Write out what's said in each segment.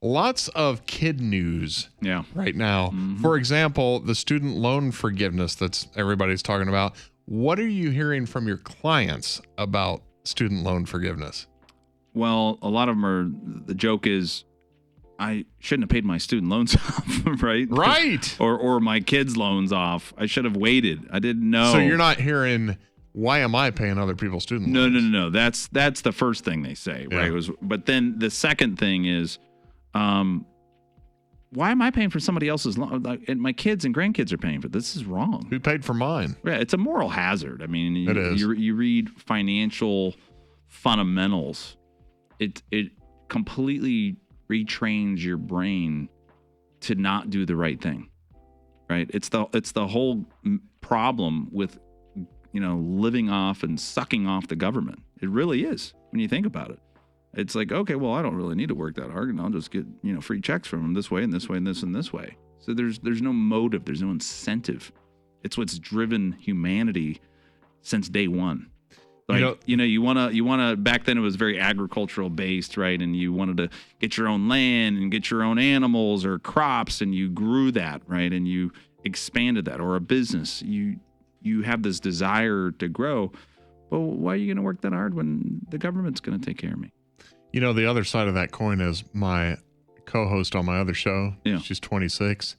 lots of kid news right now. For example, the student loan forgiveness that's everybody's talking about. What are you hearing from your clients about student loan forgiveness? Well, a lot of them are, the joke is, I shouldn't have paid my student loans off, right? Right. Or my kids' loans off. I should have waited. I didn't know. So you're not hearing, why am I paying other people's student loans? No. That's the first thing they say, right? But then the second thing is, why am I paying for somebody else's loan? And my kids and grandkids are paying for this. This is wrong. Who paid for mine? Yeah, it's a moral hazard. I mean, It is. You read financial fundamentals. It completely retrains your brain to not do the right thing, right? It's the whole problem with, living off and sucking off the government. It really is when you think about it. It's like, okay, well, I don't really need to work that hard, and I'll just get free checks from them this way and this way and this and this way. So there's no motive, there's no incentive. It's what's driven humanity since day one. Like, you want to, back then it was very agricultural based, right? And you wanted to get your own land and get your own animals or crops, and you grew that, right? And you expanded that. Or a business, you have this desire to grow. But why are you going to work that hard when the government's going to take care of me? The other side of that coin is my co-host on my other show. Yeah. She's 26.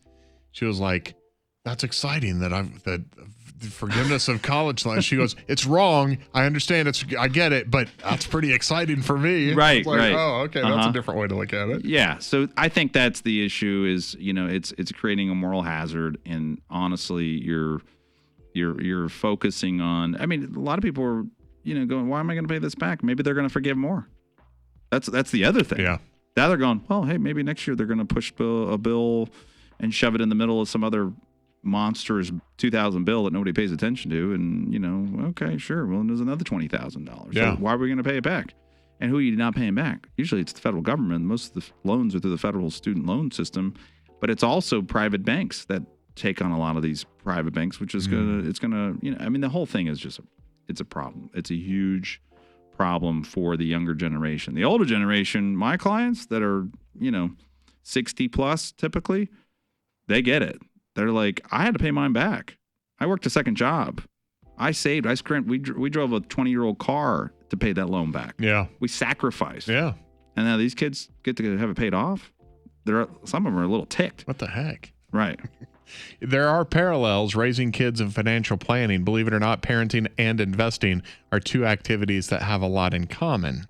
She was like, that's exciting that the forgiveness of college loans. She goes, it's wrong. I understand. I get it, but that's pretty exciting for me. Right. Like, right. Oh, okay. That's a different way to look at it. Yeah. So I think that's the issue is, it's creating a moral hazard. And honestly, you're focusing on, a lot of people are, going, why am I going to pay this back? Maybe they're going to forgive more. That's the other thing. Yeah. Now they're going, well, hey, maybe next year they're going to push a bill and shove it in the middle of some other monstrous 2000 bill that nobody pays attention to. And, okay, sure. Well, there's another $20,000. Yeah. So why are we going to pay it back? And who are you not paying back? Usually it's the federal government. Most of the loans are through the federal student loan system, but it's also private banks that take on a lot of these private banks, which is the whole thing is just, it's a problem. It's a huge problem for the younger generation. The older generation, my clients that are, 60 plus typically, they get it. They're like, I had to pay mine back. I worked a second job. I saved. We drove a 20-year-old car to pay that loan back. Yeah. We sacrificed. Yeah. And now these kids get to have it paid off. Some of them are a little ticked. What the heck? Right. There are parallels raising kids and financial planning. Believe it or not, parenting and investing are two activities that have a lot in common.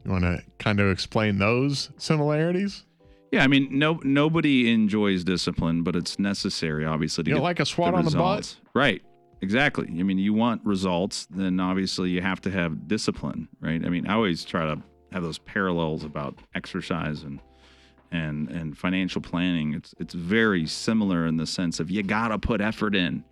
You want to kind of explain those similarities? Yeah, nobody enjoys discipline, but it's necessary, obviously, to get like a swat on the butt? Right, exactly. You want results, then obviously you have to have discipline, right? I always try to have those parallels about exercise and financial planning. It's very similar in the sense of you got to put effort in.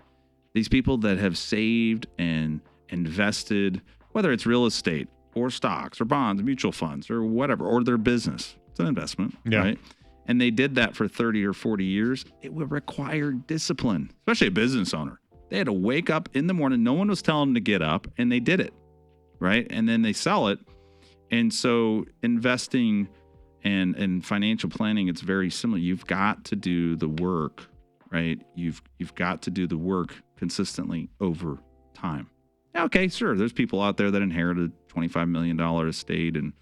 These people that have saved and invested, whether it's real estate or stocks or bonds, mutual funds or whatever, or their business, it's an investment, right? And they did that for 30 or 40 years. It would require discipline, especially a business owner. They had to wake up in the morning. No one was telling them to get up, and they did it, right? And then they sell it. And so investing and financial planning, it's very similar. You've got to do the work, right? You've got to do the work consistently over time. Okay, sure. There's people out there that inherited $25 million estate and,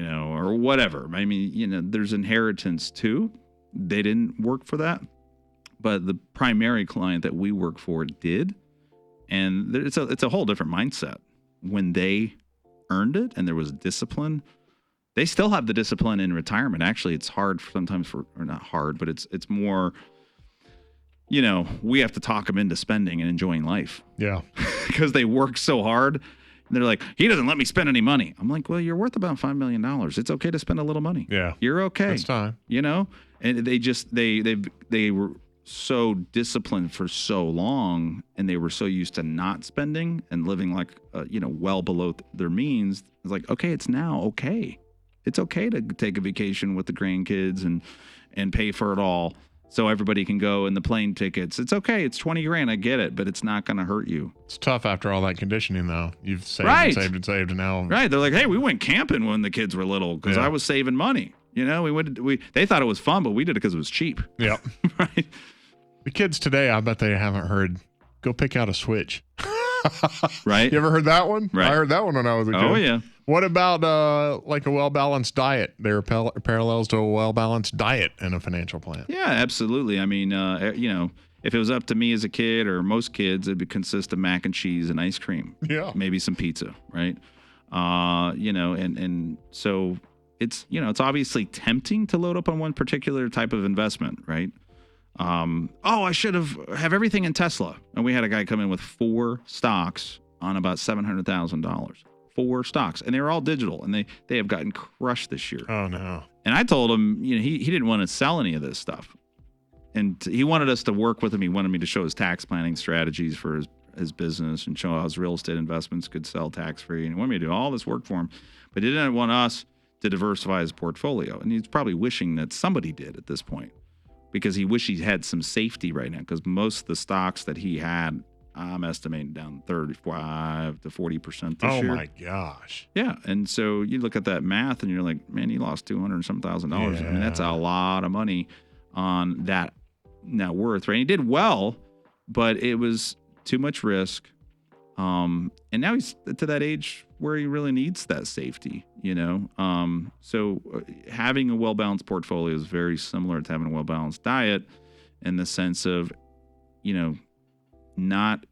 or whatever. There's inheritance too. They didn't work for that, but the primary client that we work for did. And it's a whole different mindset. When they earned it and there was discipline, they still have the discipline in retirement. Actually, it's hard sometimes or not hard, but it's more, we have to talk them into spending and enjoying life. Yeah. Because they work so hard. And they're like, he doesn't let me spend any money. I'm like, well, you're worth about $5 million. It's okay to spend a little money. Yeah. You're okay. It's time. And they were so disciplined for so long, and they were so used to not spending and living like, well below their means. It's like, okay, it's now okay. It's okay to take a vacation with the grandkids and pay for it all so everybody can go and the plane tickets. It's okay. It's $20,000. I get it, but it's not going to hurt you. It's tough after all that conditioning, though. You've saved Right. and saved and saved, and now. Right. They're like, hey, we went camping when the kids were little because I was saving money. You know, they thought it was fun, but we did it because it was cheap. Yep. Right. The kids today, I bet they haven't heard, go pick out a switch. Right. You ever heard that one? Right. I heard that one when I was a kid. Oh, yeah. What about like a well-balanced diet? There are parallels to a well-balanced diet in a financial plan. Yeah, absolutely. I mean, you know, if it was up to me as a kid or most kids, it would consist of mac and cheese and ice cream. Yeah. Maybe some pizza, right? You know, and so it's, you know, it's obviously tempting to load up on one particular type of investment, right? I should have everything in Tesla. And we had a guy come in with 4 stocks on about $700,000. 4 stocks, and they were all digital, and they have gotten crushed this year. Oh no. And I told him, you know, he didn't want to sell any of this stuff. And he wanted us to work with him. He wanted me to show his tax planning strategies for his business and show how his real estate investments could sell tax-free. And he wanted me to do all this work for him, but he didn't want us to diversify his portfolio. And he's probably wishing that somebody did at this point, because he wished he had some safety right now, because most of the stocks that he had, I'm estimating down 35 to 40% this year. Oh my gosh. Yeah. And so you look at that math and you're like, man, he lost $200,000. I mean, that's a lot of money on that net worth, right? He did well, but it was too much risk. And now he's to that age where he really needs that safety, you know? So having a well-balanced portfolio is very similar to having a well-balanced diet, in the sense of, you know, not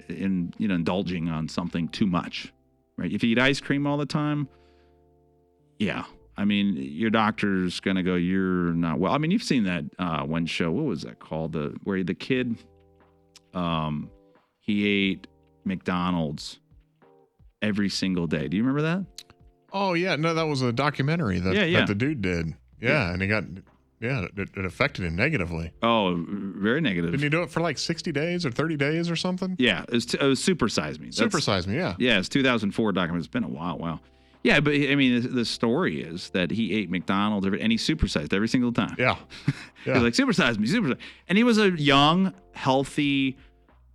indulging on something too much, right? If you eat ice cream all the time, yeah, I mean, your doctor's gonna go, you're not well. I mean, you've seen that one show. What was that called? Where the kid, he ate McDonald's every single day. Do you remember that? Oh yeah, no, that was a documentary that the dude did. Yeah, and he got. Yeah, it affected him negatively. Oh, very negative. Didn't he do it for like 60 days or 30 days or something? Yeah, it was Super Size Me. Super Size Me, yeah. Yeah, it's 2004 documentary. It's been a while. Wow. Yeah, but I mean, the story is that he ate McDonald's and he supersized every single time. Yeah. He was like, supersize me. And he was a young, healthy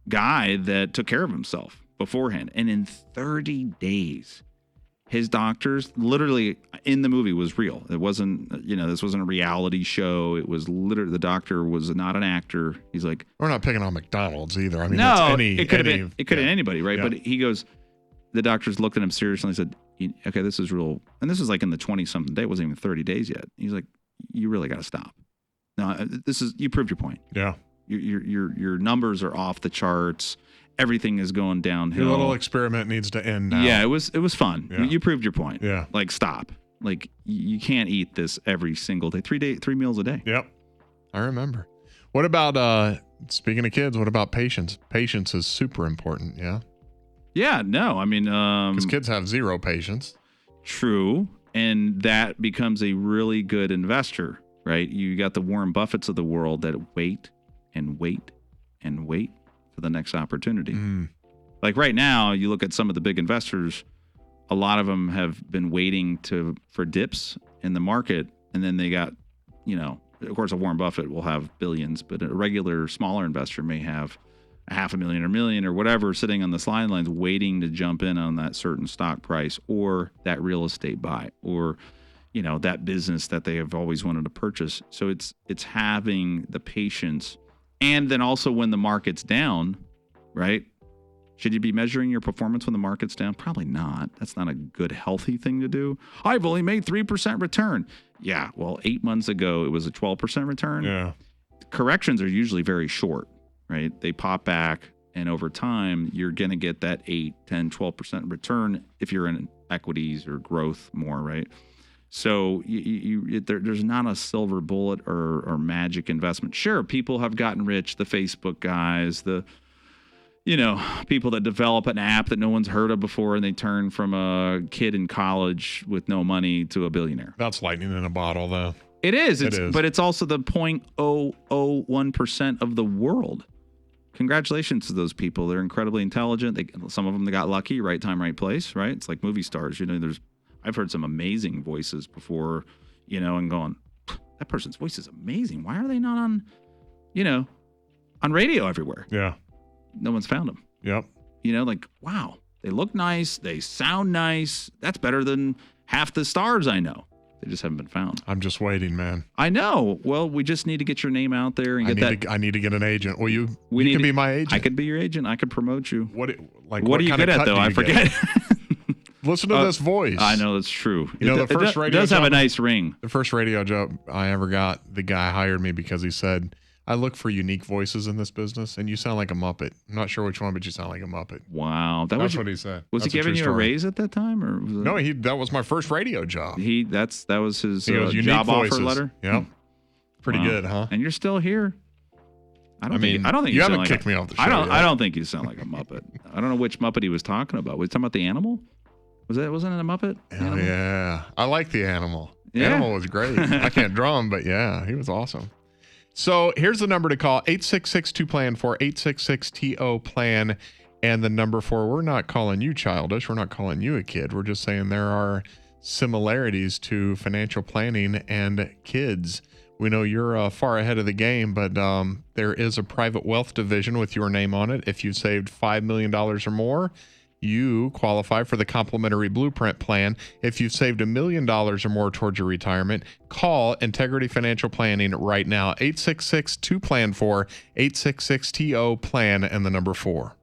guy that took care of himself beforehand. And in 30 days, his doctors, literally in the movie, was real. It wasn't, you know, this wasn't a reality show. It was literally, the doctor was not an actor. He's like, we're not picking on McDonald's either. I mean, no, it could have been anybody, right? Yeah. But he goes, the doctors looked at him seriously and said, okay, this is real. And this is like in the 20-something day. It wasn't even 30 days yet. He's like, you really got to stop. No, you proved your point. Yeah. Your numbers are off the charts. Everything is going downhill. Your little experiment needs to end now. Yeah, it was fun. Yeah. You proved your point. Yeah. Like, stop. Like, you can't eat this every single day. 3 meals a day. Yep. I remember. What about, speaking of kids, what about patience? Patience is super important, yeah? Yeah, no, I mean... Because kids have zero patience. True. And that becomes a really good investor, right? You got the Warren Buffetts of the world that wait and wait and wait for the next opportunity. Like right now, you look at some of the big investors, a lot of them have been waiting for dips in the market, and then they got, you know, of course, a Warren Buffett will have billions, but a regular smaller investor may have $500,000 or $1 million or whatever sitting on the sidelines waiting to jump in on that certain stock price or that real estate buy or, you know, that business that they have always wanted to purchase. So it's having the patience. And then also when the market's down, right? Should you be measuring your performance when the market's down? Probably not. That's not a good, healthy thing to do. I've only made 3% return. Yeah, well, 8 months ago, it was a 12% return. Yeah. Corrections are usually very short, right? They pop back, and over time, you're going to get that 8, 10, 12% return if you're in equities or growth more, right? So there's not a silver bullet or magic investment. Sure, people have gotten rich, the Facebook guys, the people that develop an app that no one's heard of before, and they turn from a kid in college with no money to a billionaire. That's lightning in a bottle, though. It is. But it's also the 0.001% of the world. Congratulations to those people. They're incredibly intelligent. Some of them, they got lucky, right time, right place, right? It's like movie stars. You know, I've heard some amazing voices before, you know, and going, that person's voice is amazing. Why are they not on, on radio everywhere? Yeah. No one's found them. Yep. You know, like, wow, they look nice. They sound nice. That's better than half the stars I know. They just haven't been found. I'm just waiting, man. I know. Well, we just need to get your name out there and I need to get an agent. Well, you can be my agent. I could be your agent. I could promote you. What are you good at, though? I forget. Listen to this voice. I know, that's true. The first radio does job, have a nice ring. The first radio job I ever got, the guy hired me because he said, I look for unique voices in this business, and you sound like a Muppet. I'm not sure which one, but you sound like a Muppet. Wow. That's what he said. Was he giving you a raise at that time? Or was No, that was my first radio job. That was his job offer letter? Yeah. Pretty good, huh? And you're still here. I don't think you haven't kicked me off the show. I don't think you sound like a Muppet. I don't know which Muppet he was talking about. Was he talking about the animal? Wasn't it a Muppet? Oh, yeah. I like the animal. Yeah. Animal was great. I can't draw him, but yeah, he was awesome. So here's the number to call, 866-2PLAN-4, 866-TO-PLAN, and the number 4. We're not calling you childish. We're not calling you a kid. We're just saying there are similarities to financial planning and kids. We know you're far ahead of the game, but there is a private wealth division with your name on it. If you've saved $5 million or more, you qualify for the complimentary blueprint plan. If you've saved $1 million or more towards your retirement, call Integrity Financial Planning right now. 866-2PLAN-4, 866-TO-PLAN, and the number 4.